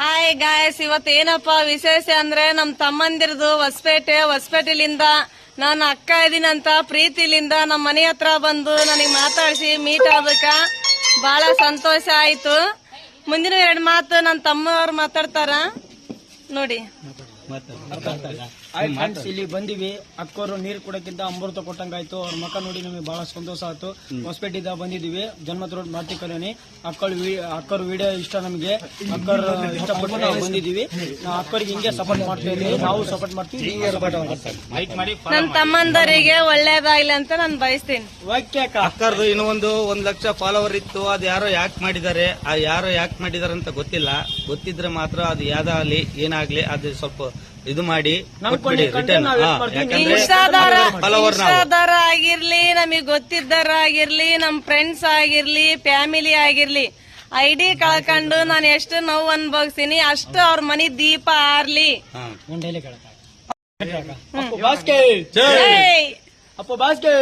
Hi guys, ಇವತ್ತೇನಪ್ಪ ವಿಶೇಷ ಅಂದ್ರೆ ನಮ್ ತಮ್ಮಂದಿರದು ಹೊಸಪೇಟೆಲಿಂದ ನಾನು ಅಕ್ಕ ಇದೀನಂತ ಪ್ರೀತಿಲಿಂದ ನಮ್ಮ ಮನೆ ಹತ್ರ ಬಂದು ನನಗೆ ಮಾತಾಡಿಸಿ ಮೀಟ್ ಆಗ್ಬೇಕ. ಬಹಳ ಸಂತೋಷ ಆಯ್ತು. ಮುಂದಿನ 2 ಮಾತು ನನ್ನ ತಮ್ಮವ್ರು ಮಾತಾಡ್ತಾರ ನೋಡಿ. ಇಲ್ಲಿ ಬಂದಿವಿ. ಅಕ್ಕವರು ನೀರ್ ಕೊಡಕ್ಕಿಂತ ಅಮೃತ ಕೊಟ್ಟಂಗಾಯ್ತು. ಅವ್ರ ಮಕ್ಕ ನೋಡಿ ನಮಗೆ ಬಹಳ ಸಂತೋಷ ಆಯ್ತು. ಹೊಸಪೇಟೆಯಿಂದ ಬಂದಿದೀವಿ. ಜನ್ಮತ್ ರೋಡ್ ಮಾರ್ತಿ ಕಾಲೋನಿ. ಅಕ್ಕರ ವಿಡಿಯೋ ಇಷ್ಟ ನಮಗೆ. ಅಕ್ಕರ್ ಇಷ್ಟಪಟ್ಟು ನಾವು ಬಂದಿದೀವಿ. ಅಕ್ಕರಿಗೆ ಹಿಂಗೆ ಸಪೋರ್ಟ್ ಮಾಡ್ತಾ ಇದೀವಿ. ನಾವು ಸಪೋರ್ಟ್ ಮಾಡ್ತೀವಿ. ನನ್ನ ತಮ್ಮಂದರಿಗೆ ಒಳ್ಳೇದಾಗ್ಲಿ ಅಂತ ನಾನು ಬಯಸ್ತೀನಿ. ಅಕ್ಕರ್ದು ಇನ್ನೂ 1 ಲಕ್ಷ ಫಾಲೋವರ್ ಇತ್ತು. ಅದು ಯಾರೋ ಯಾಕೆ ಮಾಡಿದ್ದಾರೆ, ಆ ಯಾರೋ ಯಾಕೆ ಮಾಡಿದಾರೆ ಅಂತ ಗೊತ್ತಿಲ್ಲ. ಗೊತ್ತಿದ್ರೆ ಮಾತ್ರ ಅದು ಯಾವ್ದಾಗ್ಲಿ ಏನಾಗ್ಲಿ ಅದು ಸ್ವಲ್ಪ ಇದು ಮಾಡಿ ಕೊಟ್ಬಿಡಿ ರಿಟರ್ನ್. ಇನ್ಸ್ಟಾದಾರ ಆಗಿರ್ಲಿ, ನಮಗ್ ಗೊತ್ತಿದ್ದಾರ ಆಗಿರ್ಲಿ, ನಮ್ ಫ್ರೆಂಡ್ಸ್ ಆಗಿರ್ಲಿ, ಫ್ಯಾಮಿಲಿ ಆಗಿರ್ಲಿ, ಐಡಿ ಕಳ್ಕೊಂಡು ನಾನು ಎಷ್ಟು ನೋವು ಅನ್ಭವಿಸ್ತೀನಿ ಅಷ್ಟು ಅವ್ರ ಮನಿ ದೀಪ ಆರ್ಲಿ. ಅಪ್ಪ ಬಾಸ್ಕೆ